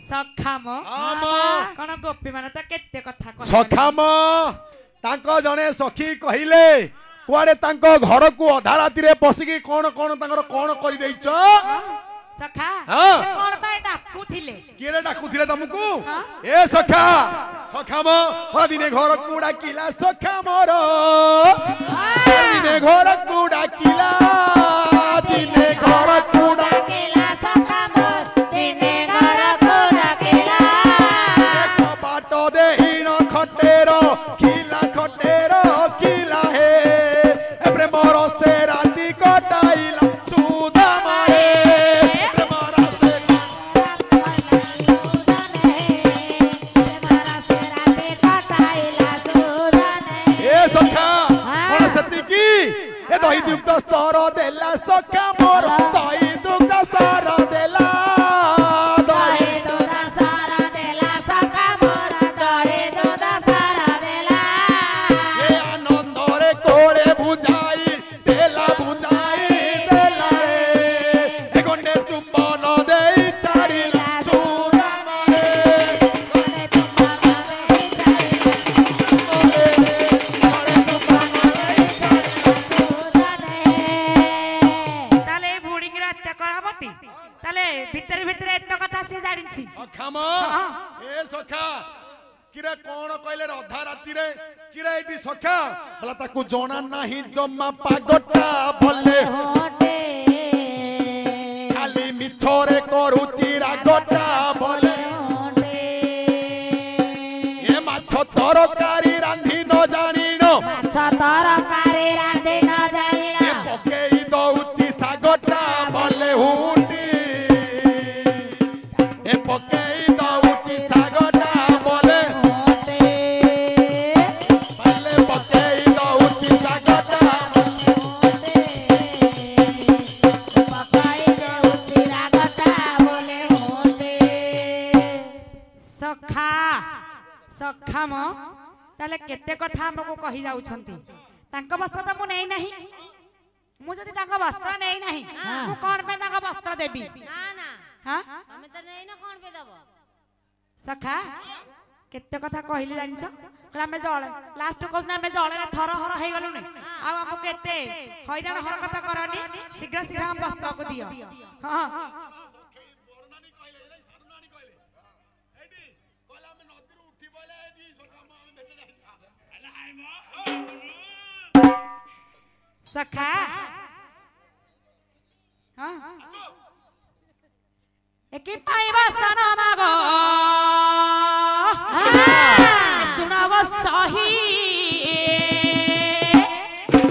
सखाम कौन गोपी मान तो केते कथा कह सखाम तांको जने सखी कहिले कुआडे तांको घर को अधा राति रे पसिकी कोन कोन तांकर कोन करि दैछ सखा हाँ। कौन पे डाकुथिले केरे डाकुथिले तुमको ए सखा सखाम ओ दिने घर को डाकिला सखा मोर दिने घर को डाकिला दिने घर को डाकिला सखा मोर दिने घर को डाकिला एक बाटो दे हिण खटेरो खिला खटेरो खिला हे ए प्रेमर से राती कटाइला सुदा मारे दही दुग्ध सर देला सखा मोर दही दुग्ध सर देला दही दुग्ध सर देला सखा मोर दही दुग्ध सर देला ये आनंद रे कोळे बुझाई देला रे ए गंडे चुंबन देई छाड़िला सुदा मारे गंडे चुंबन भितर भितर एत कथा से जानि छी सखाम ए सखा किरे कोन कहले अधा राति रे किरे एटी सखा भला ताकू जणा नाही जम्मा पागटा भले होटे खाली मिछरे करूची रागटा भले होटे ए माछ तरकारी रांधी न जानिनो माछ तरकारी रांधी न जानिनो ए पकेई दउची सागटा भले हुंडी ए पकेई दउची सागटा भले होटे भले पकेई दउची सागटा होटे पकाई देउची रागटा बोले होटे सखा सखाम ताले केते कथा हमको कहि जाउछंती तांको वस्त्र त मु नै नाही मु जदी तांको वस्त्र नै नाही मु कोन पे तांको वस्त्र देबी ना ना हां हमें तो नहीं ना कौन पे दबो सखा केते कथा कहिली जानिछ हमें जळे लास्ट कोस ना हमें जळे रे थर हर हे गलु नै आ हमको केते हैरान हर कथा करनी शीघ्र शीघ्र हम वस्त्र को दियो हां सखा हां एकी पाइबा सना मागो सुनाव सही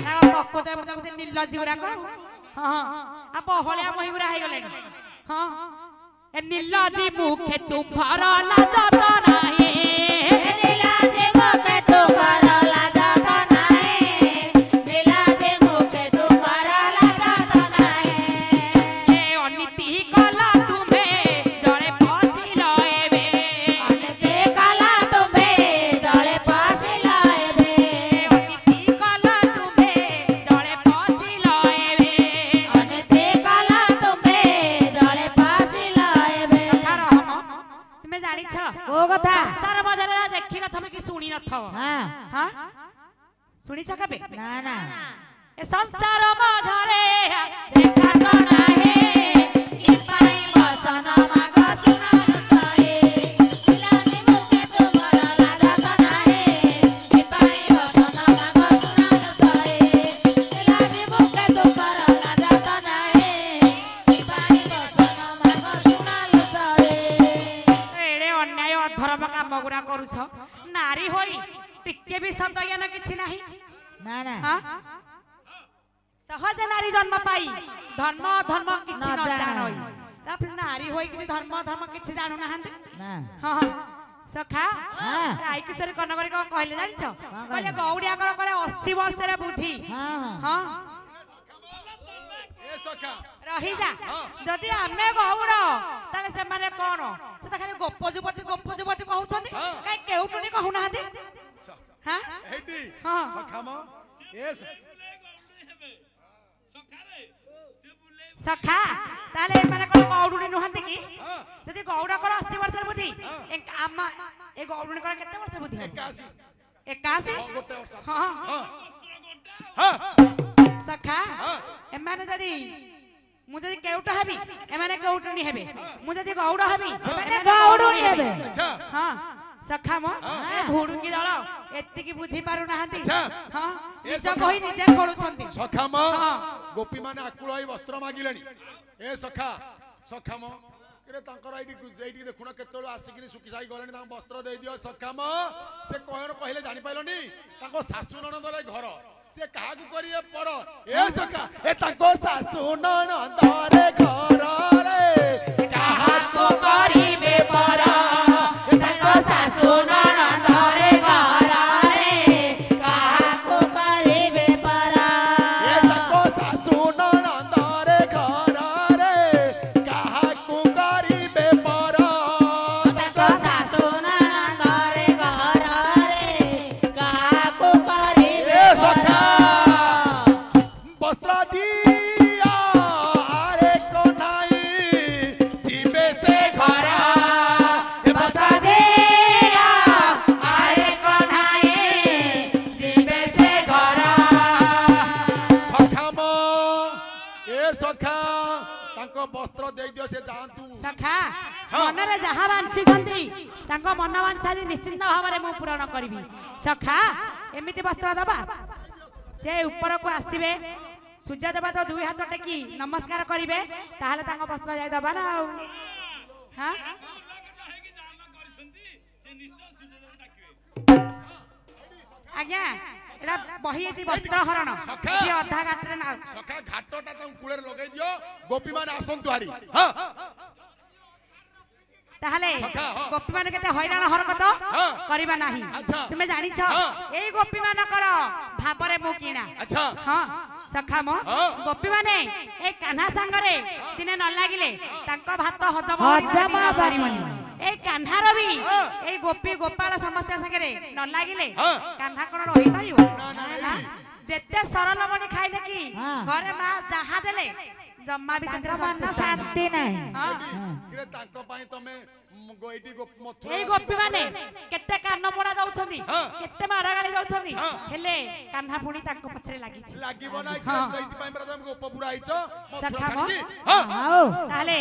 ना पक्कोते मते नीलजी गुरा को हां आ बहलिया मही गुरा हे गले हां ए नीलजी मुखे तुम्हार लाजत नाही ए नीलजी मुखे तुम्हार लाजत नाही नीलजी मुखे तुम्हार लाजत नाही ए अनिति कला तुमे जळे पसिल एबे अनिति कला तुमे जळे पसिल एबे अनिति कला तुमे जळे पसिल एबे अनिति कला तुमे जळे पसिल एबे सखार हम तुमे जानि छ ओ कथा संसार बजारे देखि न थमे कि सुनि न थव हां हां सुनि छ कबे ना ना ए संसार बजारे देखा तो नाही ई पाई बसन माग सुना सहे दिलानी मुके तुमरा लागत नाही ई पाई बसन माग सुना सहे दिलानी मुके तुमरा लागत नाही ई पाई बसन माग सुना सहे एडे अन्याय अधर्म काम गुरा करूछ नारी होई टिके भी सदयन किछि नाही ना ना हां सहज नारी जन्म पाई धर्म धर्म किछि न जानई रात नारी होई किछि धर्म धर्म किछि जानु नाहंते ना हां सखा राई किशोर कनगरी को कहले जानि छ कहले गौडिया कर करे 80 वर्ष रे बुद्धि हां हां ए सखा रही जा जदि आमे गौड़ ताले से माने कोन से त खाली गोपजुपति कहउछंती काई केउटनी कहउ नाहंती हां हेडी सखाम ए सखा ताले माने कोन गौडुनी नुहंती की जदी गौडा कर 80 वर्ष बुद्धि आमा ए गौडुनी कर केते वर्ष बुद्धि 81 गोटे वर्ष हां हां सखा एमाने जदी मु जदी केउटा हेबी एमाने केउटनी हेबे मु जदी गौडा हेबी एमाने गौडुनी हेबे अच्छा हां सखा मो भुडुंगी दळ एत्ति की बुझी पारु नाहंती हां निज बही निजे खोलुछंती सखा म गोपी माने आकुल होई वस्त्र मागिलेनी ए सखा सखा म रे तांकर आईडी देखुन केतलो आसिकिनी सुखी साई गलेनी तांग वस्त्र दे दियो सखा म से कहन कहले जानि पाइलोनी तांको सासु ननदरे घर से काहाकू करिए पर ए सखा ए तांको सासु ननदरे घर रे काहाकू करिबे पर तांको सासु ननदरे घर रे काहाकू करिबे पर ए तांको सासु ननदरे घर रे काहाकू करिबे पर तांको सासु ननदरे घर रे काहाकू करिबे ए सखा वस्त्र दिया अरे को नाही जीवे से घर बता दे आरे कन्हाई जीवे से घर सखा म ए सखा तांको वस्त्र दे दियो से जानतु सखा मनरे जहा बांची छंती तांको मन वांछा निश्चिंत भाବରେ ମୁଁ ପୂରଣ କରିବି सखा एमिति वस्त्र दबा से ऊपर को आसीबे सूर्य देवता दुई हाथ टेकी नमस्कार करिवे ताहाले तांको वस्त्र जाय दबा ना हां आज्ञा एला बही अछि वस्त्र हरण सखा। ये अधा घाटरे ना सखा घाटटा तां कुळेर लगेई दियो गोपी माने आसंतु हारी हां ताहले सखा, हाँ। गोपी मान केते हैरान हरकत हाँ। करिबा नाही अच्छा। तुमे जानि छ हाँ। एई गोपी मान कर भाबरे मु किना अच्छा हां सखा म हाँ। गोपी माने ए कान्हा संगरे दिने न लागिले तांको भात हजम हजम सारिमनी ए कान्हार भी हाँ। ए गोपी गोपाल समस्त संगरे न लागिले हाँ। कान्हा कोन रहि पारिबो ना, ना, ना जेते सरल मने खाइले की हाँ। घरे मा जहा देले जम्मा भी संतरा मन शांति नहीं हां किरे तांको पाई तमे गोइटी गो मथुरा एई गोपी माने केते कान मोडा जाउछंती हाँ। केते मारा गाली जाउछंती हाँ। हेले कान्हा पुणी ताको पछरे लागि छि लागिबो ना हाँ। कि सहित पाई प्रथम गोप पुरा आइछ सखा मथुरा म? छाडी हां आओ ताले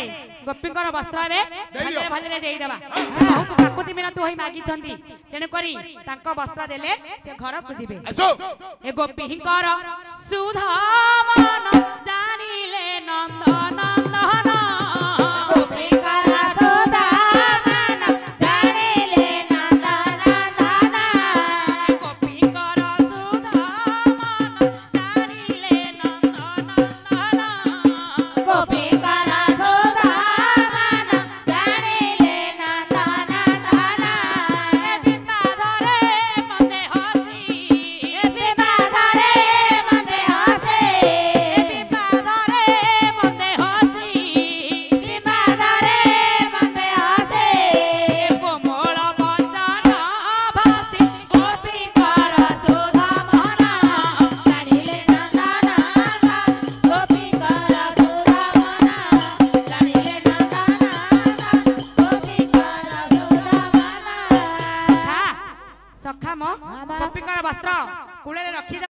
गोपींकर वस्त्र आबे दियो। भले भले देई देबा से बहुत काकुति मिनत होई मागी छंती तेने करी ताको वस्त्र देले से घर को जिबे आसो ए गोपींकर सुधा मन जानिले नंदन